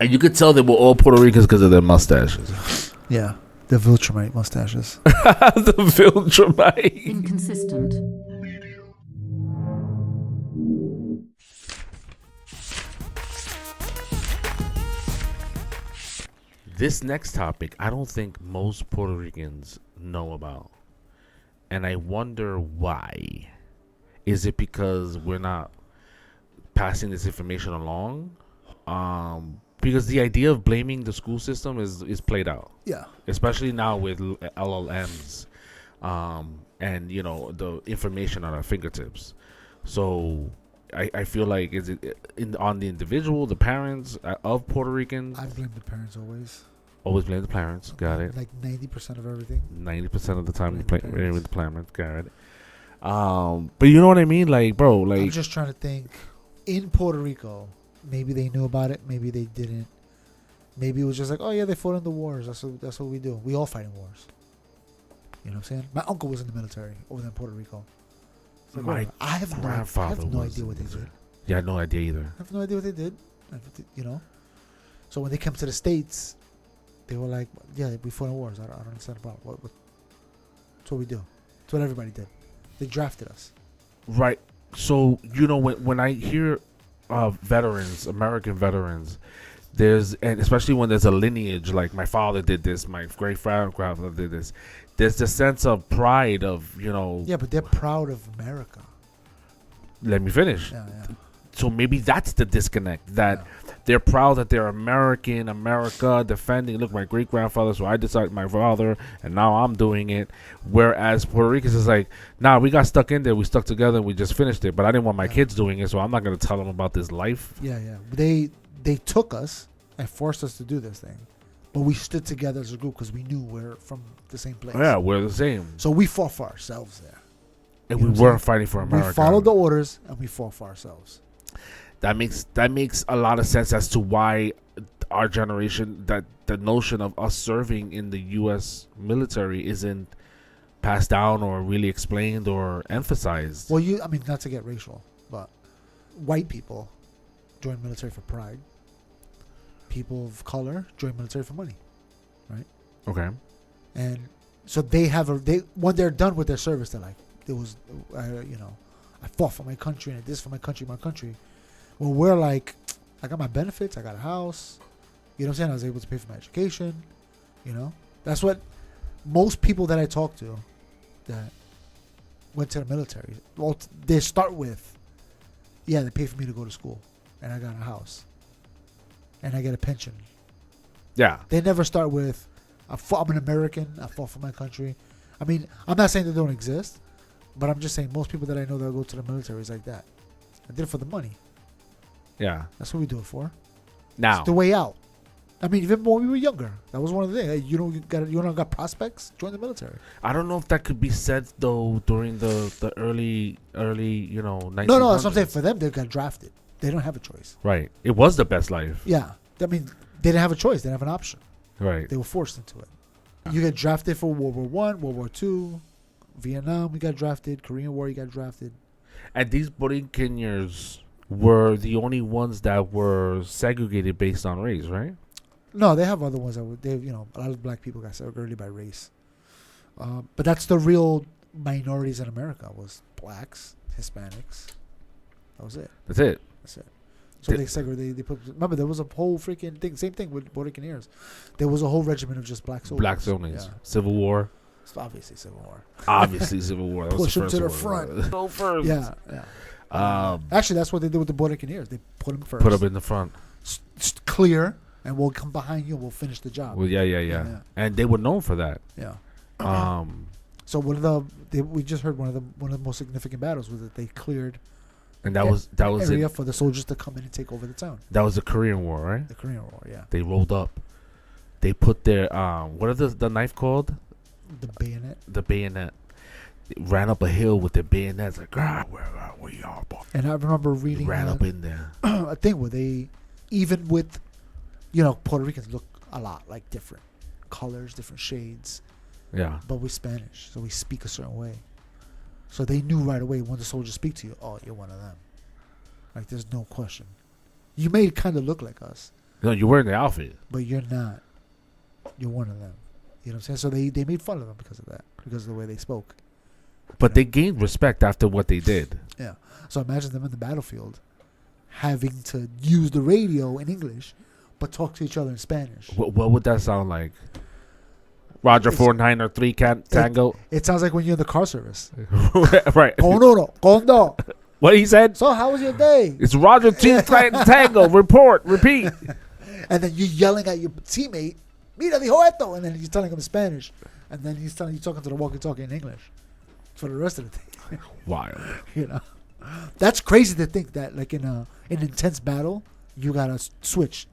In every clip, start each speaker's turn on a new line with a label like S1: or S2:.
S1: And you could tell they were all Puerto Ricans because of their mustaches.
S2: Yeah, the Viltrumite mustaches.
S1: The Viltrumite.
S3: Inconsistent.
S1: This next topic, I don't think most Puerto Ricans know about. And I wonder why. Is it because we're not passing this information along? Because the idea of blaming the school system is played out.
S2: Yeah.
S1: Especially now with LLMs and, you know, the information on our fingertips. So I feel like is it on the individual, the parents of Puerto Ricans?
S2: I blame the parents always.
S1: Always blame the parents. Got it.
S2: Like 90% of everything.
S1: 90% of the time, with the parents. Got it. But you know what I mean? Like, bro, like.
S2: I'm just trying to think. In Puerto Rico, maybe they knew about it. Maybe they didn't. Maybe it was just like, oh, yeah, they fought in the wars. That's what we do. We all fight in wars. You know what I'm saying? My uncle was in the military over there in Puerto Rico. Like,
S1: my
S2: I have
S1: grandfather
S2: no
S1: was
S2: idea what they did.
S1: Yeah, I had no idea either.
S2: I have no idea what they did. You know? So when they came to the States, they were like, yeah, we fought in wars. I don't understand about what. That's what we do. That's what everybody did. They drafted us.
S1: Right. So, you know, when I hear veterans, American veterans, and especially when there's a lineage, like my father did this, my great-grandfather did this, there's the sense of pride of, you know.
S2: Yeah, but they're proud of America.
S1: Let me finish.
S2: Yeah.
S1: So maybe that's the disconnect, that they're proud that they're America defending. Look, my great-grandfather, so I decided my father, and now I'm doing it. Whereas Puerto Ricans is like, nah, we got stuck in there. We stuck together, and we just finished it. But I didn't want my kids doing it, so I'm not going to tell them about this life.
S2: Yeah. They took us and forced us to do this thing. But we stood together as a group because we knew we're from the same place.
S1: Yeah, we're the same.
S2: So we fought for ourselves there.
S1: And we weren't fighting for America.
S2: We followed the orders, and we fought for ourselves.
S1: That makes a lot of sense as to why our generation, that the notion of us serving in the U.S. military isn't passed down or really explained or emphasized.
S2: Well, not to get racial, but white people join military for pride. People of color join military for money, right?
S1: Okay.
S2: And so when they're done with their service, they're like, I fought for my country and I did this for my country. Well, we're like, I got my benefits, I got a house, you know what I'm saying? I was able to pay for my education, you know? That's what most people that I talk to that went to the military, well, they start with, yeah, they pay for me to go to school, and I got a house, and I get a pension.
S1: Yeah.
S2: They never start with, I'm an American, I fought for my country. I mean, I'm not saying they don't exist, but I'm just saying most people that I know that go to the military is like that. I did it for the money.
S1: Yeah.
S2: That's what we do it for.
S1: Now.
S2: It's the way out. I mean, even when we were younger, that was one of the things. Hey, you don't got prospects? Join the military.
S1: I don't know if that could be said, though, during the early, 1900s.
S2: No, that's what I'm saying. For them, they got drafted. They don't have a choice.
S1: Right. It was the best life.
S2: Yeah. I mean, they didn't have a choice. They didn't have an option.
S1: Right.
S2: They were forced into it. You get drafted for World War I, World War II, Vietnam, you got drafted. Korean War, you got drafted.
S1: And these Borinqueneers were the only ones that were segregated based on race, right?
S2: No, they have other ones that were, a lot of black people got segregated by race. But that's the real minorities in America was blacks, Hispanics. That was it.
S1: That's it.
S2: So they segregated. They put. Remember, there was a whole freaking thing. Same thing with Borinqueneers. There was a whole regiment of just black soldiers.
S1: Black soldiers.
S2: Yeah.
S1: Civil War.
S2: It's obviously Civil War.
S1: Civil War. That
S2: Push them to the
S1: one.
S2: front.
S1: Go first.
S2: Yeah. Actually, that's what they did with the Borinqueneers. They put them first.
S1: Put them in the front.
S2: Clear, and we'll come behind you and we'll finish the job.
S1: Well, yeah. And they were known for that.
S2: Yeah. So we just heard one of the most significant battles was that they cleared.
S1: And that was
S2: area
S1: it.
S2: for the soldiers to come in and take over the town.
S1: That was the Korean War, right?
S2: The Korean War, yeah.
S1: They rolled up. They put their what is the knife called?
S2: The bayonet.
S1: The bayonet. They ran up a hill with their bayonets, like, where we are.
S2: And I remember reading.
S1: They ran up in there.
S2: A thing where they, even with, Puerto Ricans look a lot like different colors, different shades.
S1: Yeah.
S2: But we're Spanish, so we speak a certain way. So they knew right away when the soldiers speak to you, oh, you're one of them. Like, there's no question. You may kind of look like us,
S1: No, you're wearing the outfit.
S2: but you're not. You're one of them. You know what I'm saying? So they made fun of them because of that, because of the way they spoke.
S1: But
S2: You
S1: they
S2: know?
S1: gained respect after what they did.
S2: Yeah. So imagine them in the battlefield having to use the radio in English, but talk to each other in Spanish.
S1: What would that sound like? Roger,
S2: It's-
S1: 493 Tango.
S2: It sounds like when you're in the car service.
S1: Right.
S2: Condo.
S1: What he said?
S2: So how was your day?
S1: It's Roger Tango. Report. Repeat.
S2: And then you're yelling at your teammate, "Mira, dijo esto," and then you're telling him in Spanish, and then he's talking to the walkie-talkie in English for the rest of the day.
S1: Wild.
S2: You know, that's crazy to think that, like in an intense battle, you gotta switch.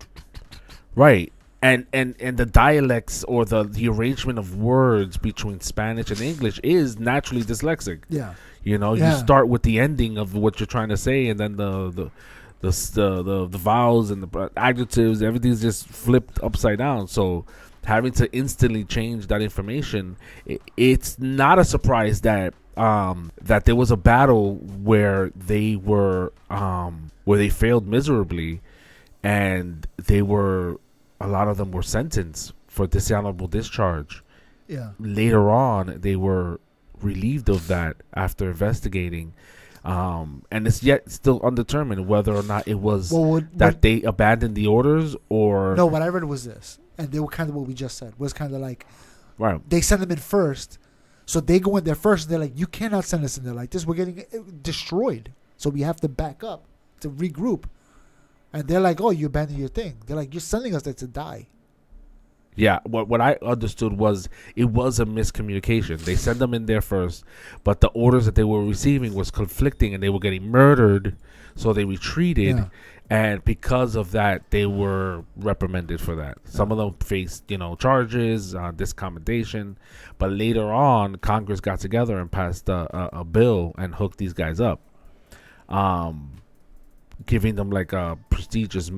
S1: Right. And the dialects or the arrangement of words between Spanish and English is naturally dyslexic.
S2: Yeah.
S1: You know,
S2: Yeah.
S1: you start with the ending of what you're trying to say, and then the vowels and the adjectives, everything's just flipped upside down. So having to instantly change that information, it's not a surprise that that there was a battle where they failed miserably, and a lot of them were sentenced for dishonorable discharge.
S2: Yeah.
S1: Later on, they were relieved of that after investigating. And it's yet still undetermined whether or not it was they abandoned the orders or...
S2: No, what I read was this. And they were kind of what we just said. Was kind of like,
S1: Right.
S2: they send them in first. So they go in there first, and they're like, "You cannot send us in there like this. We're getting destroyed. So we have to back up to regroup." And they're like, "Oh, you abandoned your thing." They're like, "You're sending us there to die."
S1: Yeah, what I understood was it was a miscommunication. They sent them in there first, but the orders that they were receiving was conflicting, and they were getting murdered, so they retreated,
S2: Yeah.
S1: and because of that, they were reprimanded for that. Some of them faced, charges, discommendation, but later on, Congress got together and passed a bill and hooked these guys up, giving them like a prestigious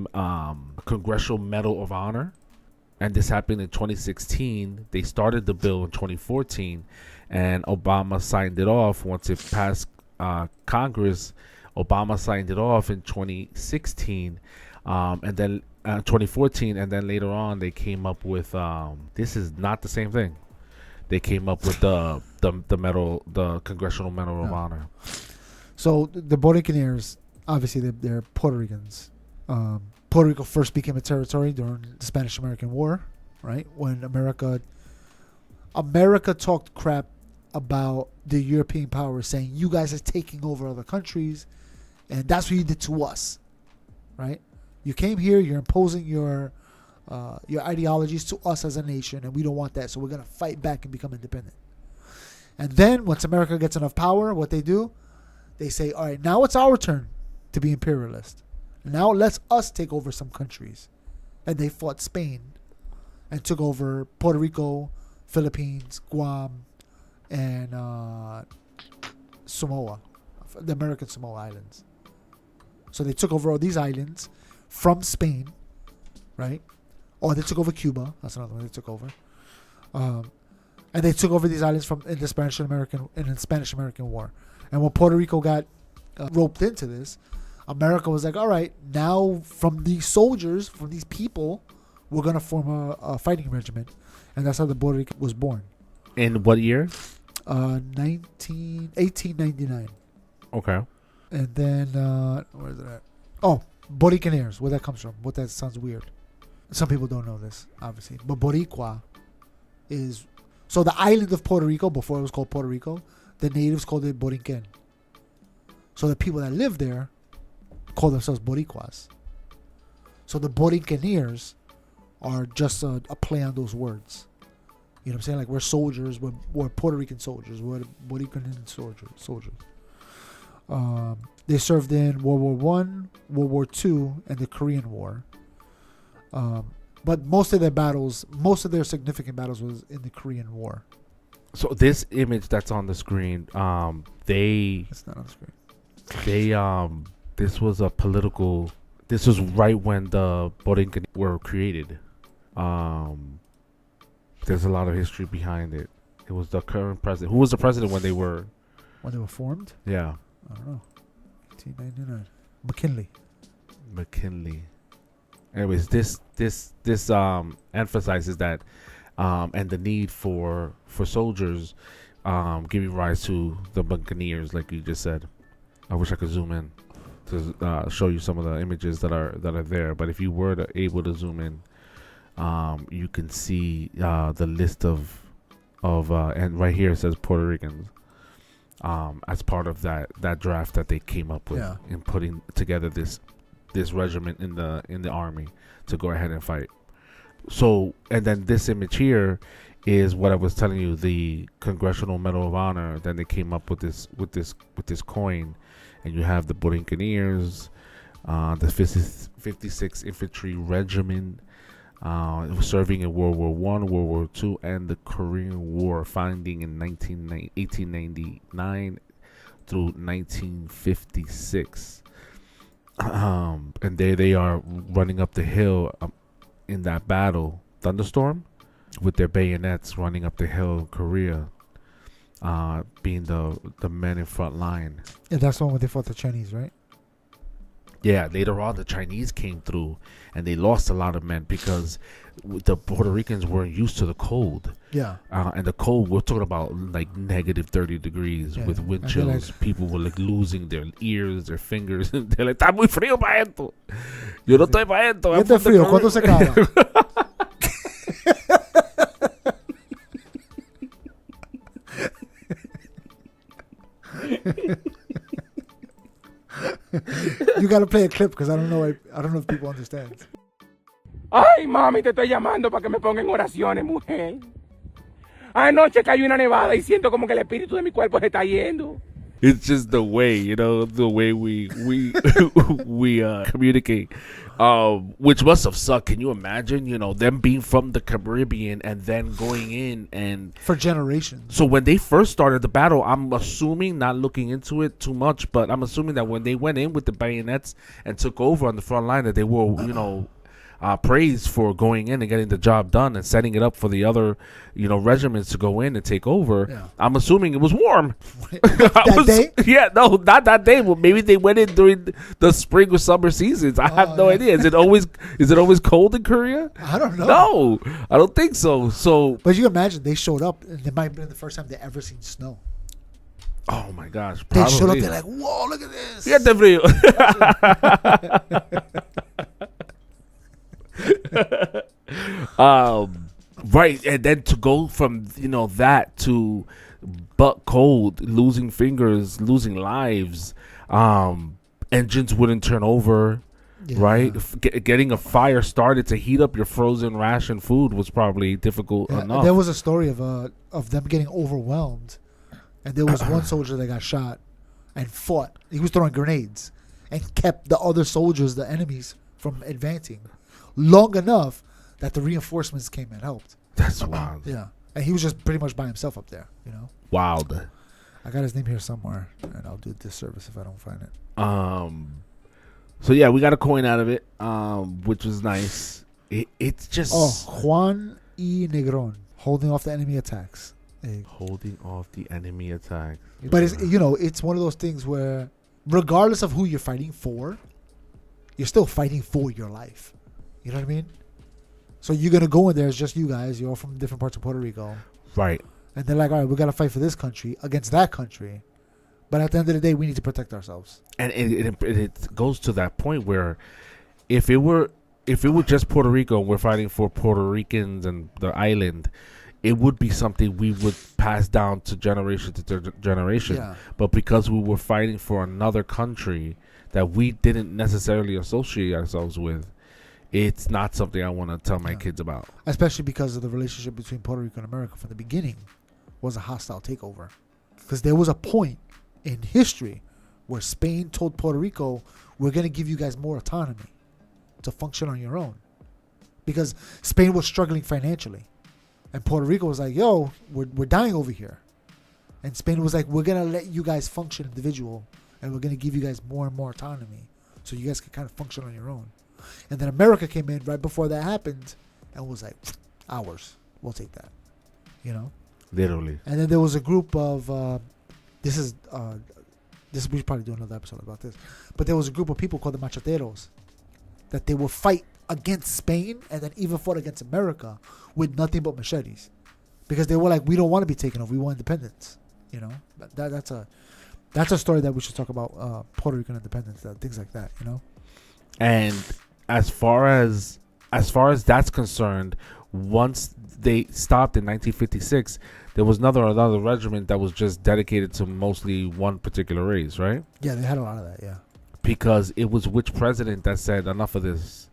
S1: Congressional Medal of Honor. And this happened in 2016. They started the bill in 2014, and Obama signed it off. Once it passed Congress, Obama signed it off in 2016, and then 2014, and then later on they came up with this is not the same thing. They came up with the medal, the Congressional Medal of Honor.
S2: So the Borinqueneers, obviously they're Puerto Ricans. Puerto Rico first became a territory during the Spanish-American War, right? When America talked crap about the European powers, saying, "You guys are taking over other countries, and that's what you did to us," right? You came here, you're imposing your ideologies to us as a nation, and we don't want that, so we're going to fight back and become independent. And then once America gets enough power, what they do, they say, "All right, now it's our turn to be imperialist. Now let's us take over some countries." And they fought Spain and took over Puerto Rico, Philippines, Guam, and Samoa, the American Samoa Islands. So they took over all these islands from Spain, right? Or they took over Cuba. That's another one they took over. And they took over these islands in the Spanish-American War. And when Puerto Rico got roped into this, America was like, "All right, now from these soldiers, from these people, we're going to form a fighting regiment." And that's how the Boricuas was born.
S1: In what year?
S2: 1899.
S1: Okay.
S2: And then, where is it at? Oh, Borinqueneers, where that comes from. What that sounds weird. Some people don't know this, obviously. But Boricua is... So the island of Puerto Rico, before it was called Puerto Rico, the natives called it Borinquen. So the people that live there call themselves Boricuas. So the Borinqueneers are just a play on those words. You know what I'm saying? Like, we're soldiers, we're Puerto Rican soldiers, we're Boricuan soldiers. They served in World War I, World War II, and the Korean War. But most of their significant battles was in the Korean War.
S1: So this image that's on the screen,
S2: It's not on the screen.
S1: this was a political. This was right when the Borinquen were created. There's a lot of history behind it. It was the current president. Who was the president when they were
S2: formed?
S1: Yeah,
S2: I don't know. 1899. McKinley.
S1: Anyways, this emphasizes that and the need for soldiers giving rise to the Borinqueneers, like you just said. I wish I could zoom in to show you some of the images that are there. But if you were able to zoom in, you can see the list of and right here it says Puerto Ricans as part of that draft that they came up with in putting together this regiment in the army to go ahead and fight. So, and then this image here is what I was telling you, the Congressional Medal of Honor. Then they came up with this coin, and you have the Borinqueneers, the 56th Infantry Regiment, serving in World War I, World War II, and the Korean War, founding in 1899 through 1956. And there they are running up the hill in that battle, Thunderstorm, with their bayonets running up the hill in Korea, being the men in front line.
S2: Yeah, that's the one where they fought the Chinese, right?
S1: Yeah, later on the Chinese came through and they lost a lot of men because the Puerto Ricans weren't used to the cold.
S2: Yeah.
S1: And the cold, we're talking about like negative 30 degrees with wind chills. People were like losing their ears, their fingers. They're like, está muy frío para esto. Yo no estoy para esto.
S2: Este frío, ¿cuándo se acaba? You gotta play a clip because I don't know if people understand.
S3: Ay, mami, te estoy llamando para que me pongan oraciones, mujer. Anoche cayó una nevada y siento como que el espíritu de mi cuerpo se está yendo.
S1: It's just the way, the way we communicate, which must have sucked. Can you imagine, them being from the Caribbean and then going in and
S2: for generations.
S1: So when they first started the battle, I'm assuming, not looking into it too much, but I'm assuming that when they went in with the bayonets and took over on the front line, that they were, praised for going in and getting the job done and setting it up for the other, regiments to go in and take over. Yeah. I'm assuming it was warm.
S2: That day?
S1: Yeah, no, not that day. Well, maybe they went in during the spring or summer seasons. I have no idea. Is it always cold in Korea?
S2: I don't know.
S1: No, I don't think so.
S2: But you imagine they showed up and it might have been the first time they ever seen snow.
S1: Oh my gosh!
S2: Probably. They showed up. They're like, "Whoa, look at this!"
S1: Yeah, right, and then to go from that to butt cold, losing fingers, losing lives, engines wouldn't turn over, right? Getting a fire started to heat up your frozen ration food was probably difficult enough.
S2: There was a story of them getting overwhelmed, and there was one soldier that got shot and fought. He was throwing grenades and kept the other soldiers, the enemies, from advancing long enough that the reinforcements came and helped.
S1: That's wild.
S2: Yeah. And he was just pretty much by himself up there,
S1: Wild.
S2: I got his name here somewhere, and I'll do a disservice if I don't find it.
S1: So yeah, we got a coin out of it, which was nice. It's just
S2: Juan y Negrón, holding off the enemy attacks.
S1: Holding off the enemy attacks.
S2: But it's one of those things where regardless of who you're fighting for, you're still fighting for your life. You know what I mean? So you're going to go in there, it's just you guys. You're all from different parts of Puerto Rico.
S1: Right.
S2: And they're like, all right, we got to fight for this country against that country. But at the end of the day, we need to protect ourselves.
S1: And it goes to that point where if it were just Puerto Rico and we're fighting for Puerto Ricans and the island, it would be something we would pass down to generation to generation. Yeah. But because we were fighting for another country that we didn't necessarily associate ourselves with, it's not something I want to tell my kids about. Especially
S2: because of the relationship between Puerto Rico and America from the beginning was a hostile takeover. Because there was a point in history where Spain told Puerto Rico, we're going to give you guys more autonomy to function on your own. Because Spain was struggling financially. And Puerto Rico was like, yo, we're dying over here. And Spain was like, we're going to let you guys function individual. And we're going to give you guys more and more autonomy. So you guys can kind of function on your own. And then America came in right before that happened and was like, ours. We'll take that.
S1: Literally.
S2: And then there was a group of, we should probably do another episode about this. But there was a group of people called the Macheteros that they would fight against Spain and then even fought against America with nothing but machetes, because they were like, we don't want to be taken over, we want independence. You know, that's a story that we should talk about, Puerto Rican independence, things like that. You know,
S1: And as far as that's concerned, once they stopped in 1956, there was another regiment that was just dedicated to mostly one particular race, right?
S2: yeah, they had a lot of that. Yeah,
S1: Because it was which president that said enough of this?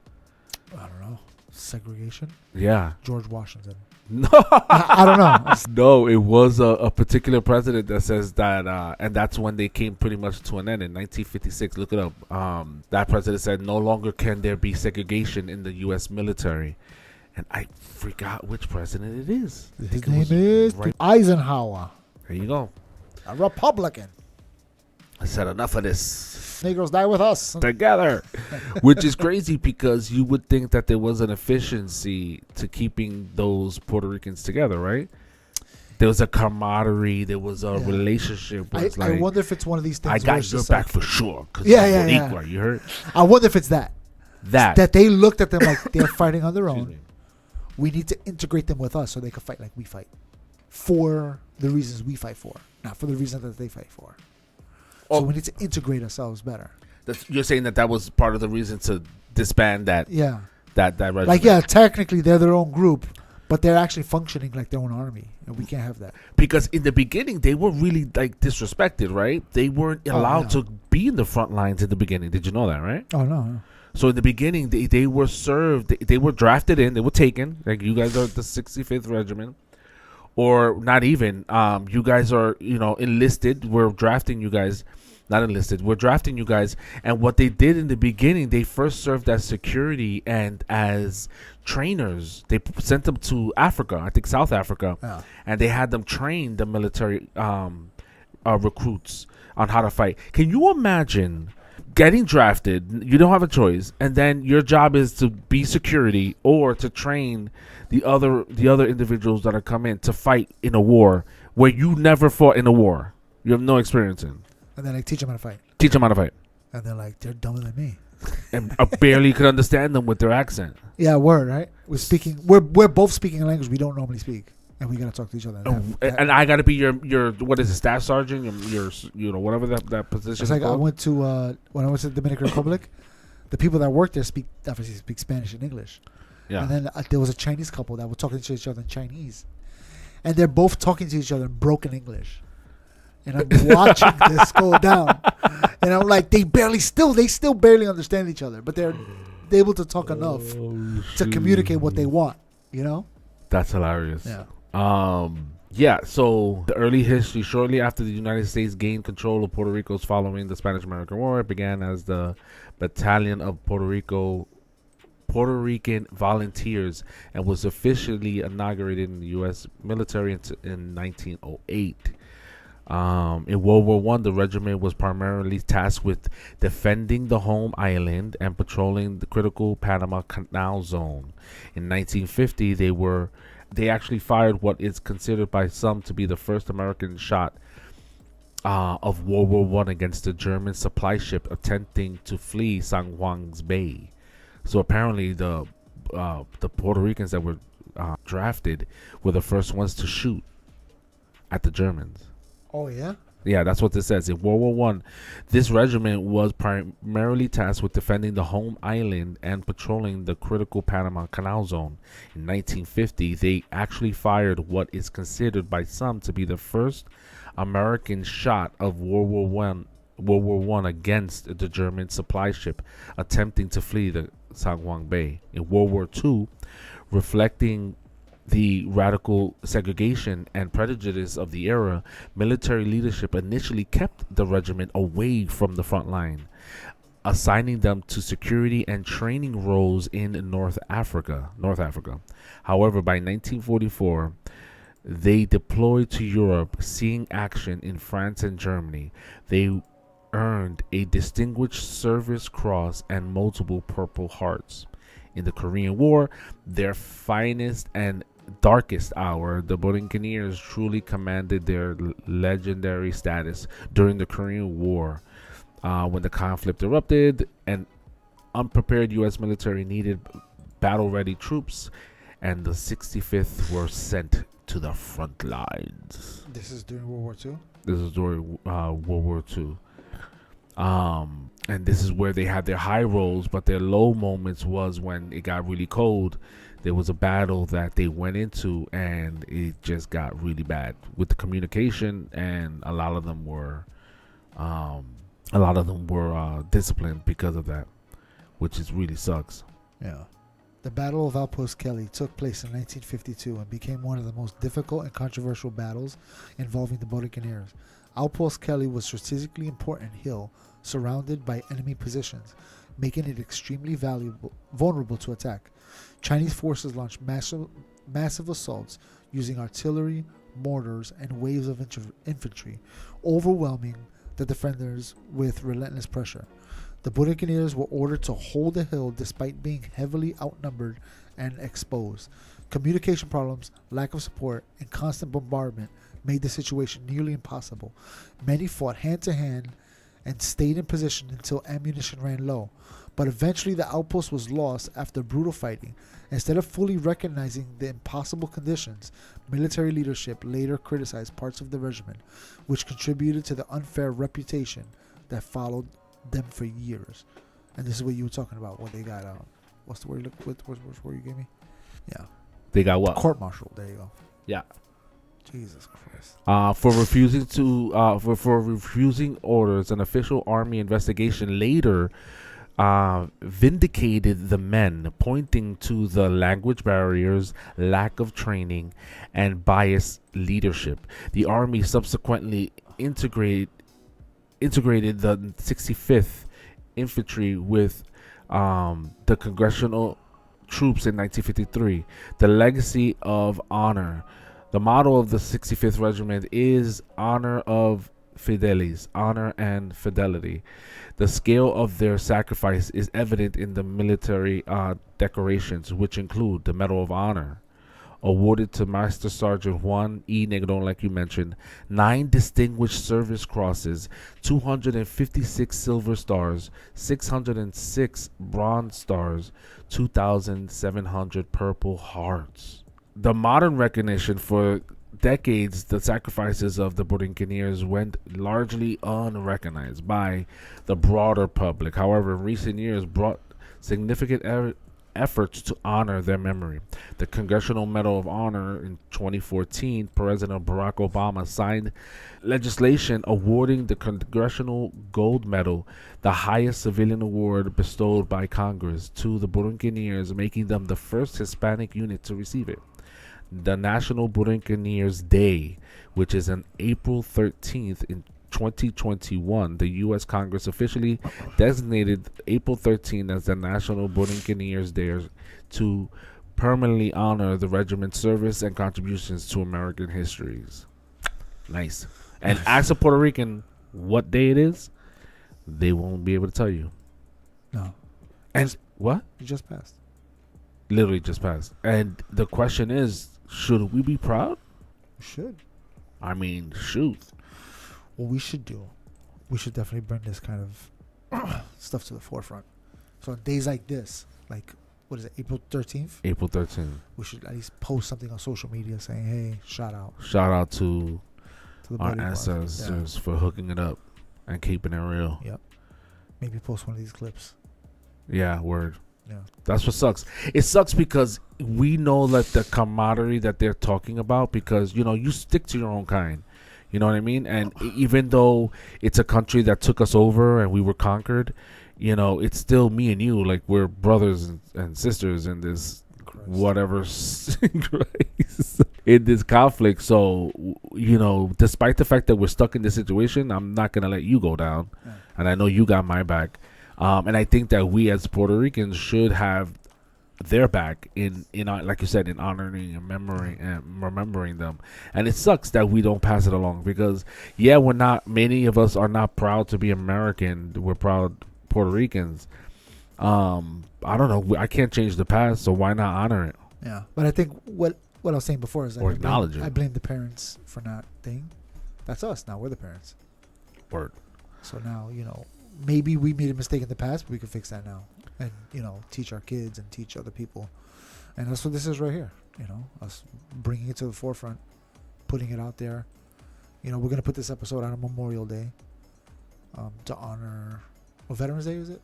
S2: I don't know, segregation.
S1: Yeah.
S2: George Washington.
S1: No.
S2: I don't know.
S1: No, it was a particular president that says that, and that's when they came pretty much to an end in 1956. Look it up. That president said, no longer can there be segregation in the U.S. military. And I forgot which president it is. I
S2: His
S1: think it
S2: name
S1: was
S2: is
S1: right-
S2: Eisenhower,
S1: There you go.
S2: a Republican.
S1: I said enough of this.
S2: Negroes die with us.
S1: Together. Which is crazy because you would think that there was an efficiency to keeping those Puerto Ricans together, right? There was a camaraderie. There was a relationship. Where it's
S2: I
S1: like,
S2: wonder if it's one of these things.
S1: I
S2: where
S1: got
S2: it's
S1: your
S2: just
S1: back
S2: like-
S1: for sure. Cause
S2: Yeah,
S1: you're
S2: yeah,
S1: Boricua, you heard?
S2: I wonder if it's that
S1: That
S2: they looked at them like they're fighting on their
S1: Excuse
S2: own.
S1: me.
S2: We need to integrate them with us so they can fight like we fight, for the reasons we fight for, not for the reasons that they fight for. So
S1: Oh.
S2: we need to integrate ourselves better.
S1: You're saying that was part of the reason to disband that
S2: Yeah,
S1: regiment.
S2: like yeah, technically they're their own group, but they're actually functioning like their own army, and we can't have that.
S1: Because in the beginning they were really like disrespected, right? They weren't allowed
S2: yeah.
S1: to be in the front lines in the beginning. Did you know that, right?
S2: Oh no.
S1: So in the beginning, they were served. They were drafted in. They were taken. Like, you guys are the 65th Regiment, or not even. You guys are, enlisted. We're drafting you guys. Not enlisted. We're drafting you guys. And what they did in the beginning, they first served as security and as trainers. They sent them to Africa, I think South Africa,
S2: Yeah.
S1: and they had them train the military recruits on how to fight. Can you imagine getting drafted? You don't have a choice, and then your job is to be security or to train the other individuals that are come in to fight in a war where you never fought in a war. You have no experience in.
S2: And then like teach them how to fight,
S1: Teach them how to fight,
S2: and they're like they're dumber than me.
S1: and I barely could understand them with their accent.
S2: Yeah, word right. We're both speaking a language we don't normally speak, and we gotta talk to each other.
S1: And I got to be your what is it, staff sergeant, your whatever that position.
S2: It's
S1: is
S2: like I
S1: called?
S2: went to when I went to the Dominican Republic, the people that work there obviously speak Spanish and English.
S1: Yeah.
S2: And then there was a Chinese couple that were talking to each other in Chinese, and they're both talking to each other in broken English. And I'm watching this go down, and I'm like, they still barely understand each other, but they're able to talk enough to communicate what they want. You know?
S1: That's hilarious.
S2: Yeah.
S1: Yeah, so the early history, shortly after the United States gained control of Puerto Rico following the Spanish-American War, it began as the Battalion of Puerto Rican Volunteers and was officially inaugurated in the U.S. military in 1908. In World War I, the regiment was primarily tasked with defending the home island and patrolling the critical Panama Canal zone. In 1950, they actually fired what is considered by some to be the first American shot of World War I against the German supply ship attempting to flee San Juan's Bay. So apparently the Puerto Ricans that were drafted were the first ones to shoot at the Germans.
S2: Oh yeah.
S1: Yeah, that's what this says. In World War I, this regiment was primarily tasked with defending the home island and patrolling the critical Panama Canal zone. In 1950, they actually fired what is considered by some to be the first American shot of World War I against the German supply ship attempting to flee the San Juan Bay. In World War II, reflecting the radical segregation and prejudice of the era, military leadership initially kept the regiment away from the front line, assigning them to security and training roles in North Africa. However, by 1944, they deployed to Europe, seeing action in France and Germany. They earned a Distinguished Service Cross and multiple Purple Hearts. In the Korean War, their finest and darkest hour, the Borinqueneers truly commanded their legendary status during the Korean War. When the conflict erupted, an unprepared U.S. military needed battle-ready troops, and the 65th were sent to the front lines.
S2: This is during World War II.
S1: This is during World War II. And this is where they had their high rolls, but their low moments was when it got really cold. There was a battle that they went into, and it just got really bad with the communication, and a lot of them were disciplined because of that, which is really sucks.
S2: Yeah. The Battle of Outpost Kelly took place in 1952 and became one of the most difficult and controversial battles involving the Borinqueneers. Outpost Kelly was a strategically important hill surrounded by enemy positions, making it extremely vulnerable to attack. Chinese forces launched massive assaults using artillery, mortars, and waves of infantry, overwhelming the defenders with relentless pressure. The Borinqueneers were ordered to hold the hill despite being heavily outnumbered and exposed. Communication problems, lack of support, and constant bombardment made the situation nearly impossible. Many fought hand-to-hand and stayed in position until ammunition ran low, but eventually the outpost was lost after brutal fighting. Instead of fully recognizing the impossible conditions, military leadership later criticized parts of the regiment, which contributed to the unfair reputation that followed them for years. And this is what you were talking about when they got what's the word what's word you gave me? Yeah.
S1: They got what?
S2: Court-martial. There you go.
S1: Yeah.
S2: Jesus Christ.
S1: For refusing to for refusing orders, an official army investigation later vindicated the men, pointing to the language barriers, lack of training, and biased leadership. The army subsequently integrated the 65th Infantry with the Congressional troops in 1953. The legacy of honor. The motto of the 65th Regiment is honor of fidelis, honor and fidelity. The scale of their sacrifice is evident in the military decorations, which include the Medal of Honor, awarded to Master Sergeant Juan E. Negrón, like you mentioned, 9 Distinguished Service Crosses, 256 Silver Stars, 606 Bronze Stars, 2,700 Purple Hearts. The modern recognition for decades, the sacrifices of the Borinqueneers went largely unrecognized by the broader public. However, in recent years brought significant efforts to honor their memory. The Congressional Medal of Honor in 2014, President Barack Obama signed legislation awarding the Congressional Gold Medal, the highest civilian award bestowed by Congress, to the Borinqueneers, making them the first Hispanic unit to receive it. The National Borinqueneers Day, which is on April 13th in 2021, the U.S. Congress officially designated April 13th as the National Borinqueneers Day to permanently honor the regiment's service and contributions to American histories. Nice. And ask a Puerto Rican what day it is, they won't be able to tell you.
S2: No.
S1: And what?
S2: It just passed.
S1: Literally just passed. And the question is, should we be proud?
S2: We should.
S1: I mean, shoot.
S2: What we should do, we should definitely bring this kind of stuff to the forefront. So on days like this, like, what is it, April 13th?
S1: April 13th.
S2: We should at least post something on social media saying, hey, shout out.
S1: Shout out to
S2: the
S1: our
S2: Boricuas.
S1: ancestors for hooking it up and keeping it real.
S2: Yep. Maybe post one of these clips.
S1: Yeah, word.
S2: Yeah.
S1: That's what sucks. It sucks because we know that the camaraderie that they're talking about, because, you know, you stick to your own kind. You know what I mean? And even though it's a country that took us over and we were conquered, you know, it's still me and you. Like, we're brothers and sisters in this whatever in this conflict. So, you know, despite the fact that we're stuck in this situation, I'm not going to let you go down. Yeah. And I know you got my back. And I think that we as Puerto Ricans should have their back in like you said, in honoring and remembering them. And it sucks that we don't pass it along, because many of us are not proud to be American. We're proud Puerto Ricans. I don't know. I can't change the past, so why not honor it?
S2: Yeah, but I think what I was saying before is,
S1: or acknowledge it.
S2: I blame the parents for not thing. That's us now. We're the parents.
S1: Word.
S2: So now, you know, maybe we made a mistake in the past, but we can fix that now, and teach our kids and teach other people, and that's what this is right here. Us bringing it to the forefront, putting it out there. We're gonna put this episode on Memorial Day, to honor. Well, Veterans Day, is it?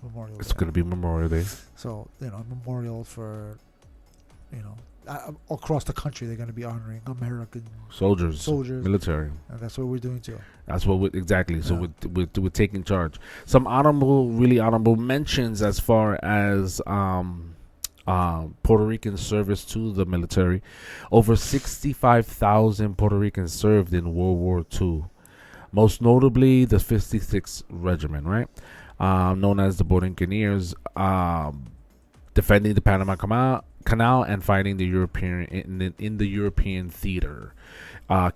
S2: Memorial Day.
S1: It's gonna be Memorial Day.
S2: So memorial for, across the country they're gonna be honoring American
S1: soldiers, military.
S2: And that's what we're doing too.
S1: That's what exactly. So we're taking charge. Some really honorable mentions as far as Puerto Rican service to the military. Over 65,000 Puerto Ricans served in World War II. Most notably, the 56th Regiment, right? Known as the Borinqueneers, defending the Panama Canal and fighting the European in the European theater.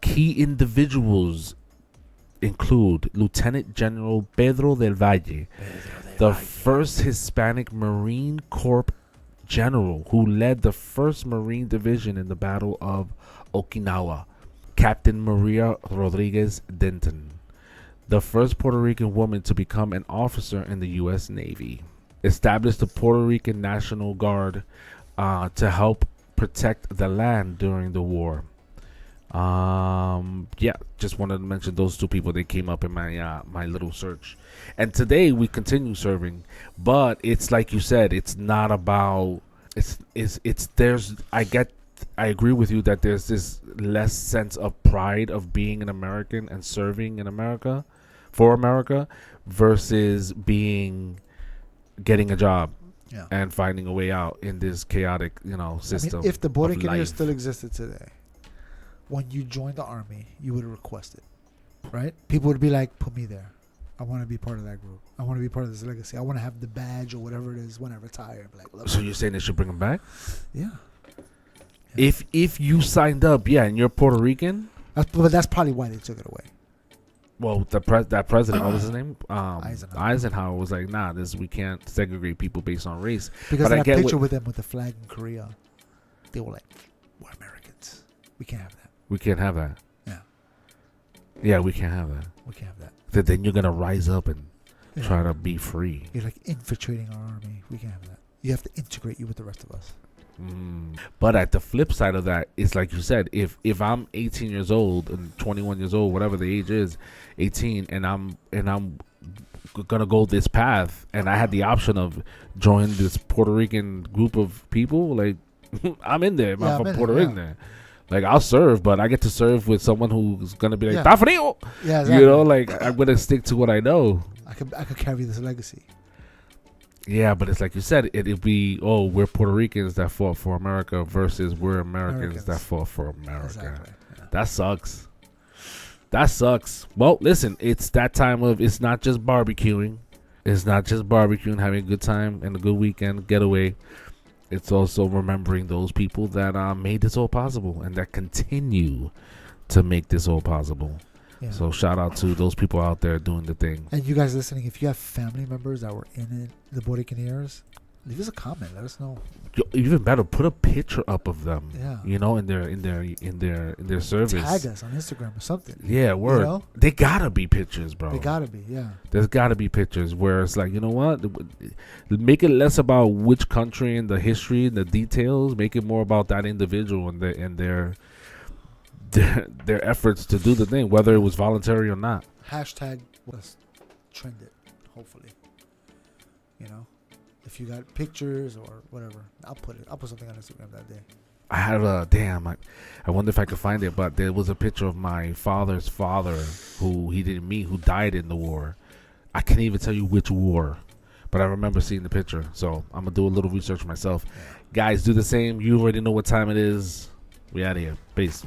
S1: Key individuals include Lieutenant General Pedro del Valle, the first Hispanic Marine Corps general who led the 1st Marine Division in the Battle of Okinawa. Captain Maria Rodriguez Denton, the first Puerto Rican woman to become an officer in the U.S. Navy. Established the Puerto Rican National Guard to help protect the land during the war. Just wanted to mention those two people. They came up in my little search. And today we continue serving, but it's like you said, it's not about I agree with you that there's this less sense of pride of being an American and serving in America for America versus getting a job and finding a way out in this chaotic, system.
S2: If the Borinqueneers still existed today, when you joined the army, you would have requested, right? People would be like, put me there. I want to be part of that group. I want to be part of this legacy. I want to have the badge or whatever it is when I retire.
S1: So you're saying they should bring them back?
S2: Yeah.
S1: If you signed up, and you're Puerto Rican,
S2: but that's probably why they took it away.
S1: Well, that president, what was his name?
S2: Eisenhower
S1: was like, nah, we can't segregate people based on race.
S2: Because that picture with them with the flag in Korea, they were like, we're Americans. We can't have that.
S1: We can't have that.
S2: Yeah.
S1: Yeah, we can't have that.
S2: We can't have that.
S1: Then you're gonna rise up and try to be free.
S2: You're like infiltrating our army. We can't have that. You have to integrate you with the rest of us.
S1: But at the flip side of that, it's like you said, if I'm 18 years old and 21 years old, whatever the age is, 18, and I'm gonna go this path, and I had the option of joining this Puerto Rican group of people, like I'm in there. I'm from Puerto Rican there. Like I'll serve, but I get to serve with someone who's gonna be like, "Ta frío."
S2: Yeah, exactly.
S1: Like I'm gonna stick to what I know.
S2: I could carry this legacy.
S1: Yeah, but it's like you said, it'd be, we're Puerto Ricans that fought for America versus we're Americans that fought for America.
S2: Exactly. Yeah.
S1: That sucks. Well, listen, it's that time it's not just barbecuing. It's not just barbecuing, having a good time and a good weekend getaway. It's also remembering those people that made this all possible and that continue to make this all possible. Yeah. So shout out to those people out there doing the thing.
S2: And you guys listening, if you have family members that were in it, the Borinqueneers, leave us a comment. Let us know.
S1: Even better, put a picture up of them.
S2: Yeah.
S1: In their service.
S2: Tag us on Instagram or something.
S1: Yeah, word. They gotta be pictures, bro.
S2: They gotta be, yeah.
S1: There's gotta be pictures where it's like, you know what? Make it less about which country and the history and the details. Make it more about that individual and their efforts to do the thing, whether it was voluntary or not.
S2: Hashtag was trended, hopefully. If you got pictures or whatever, I'll put something on Instagram that day.
S1: I had I wonder if I could find it, but there was a picture of my father's father who he didn't meet, who died in the war. I can't even tell you which war, but I remember seeing the picture. So I'm gonna do a little research myself. Yeah. Guys, do the same. You already know what time it is. We out of here. Peace.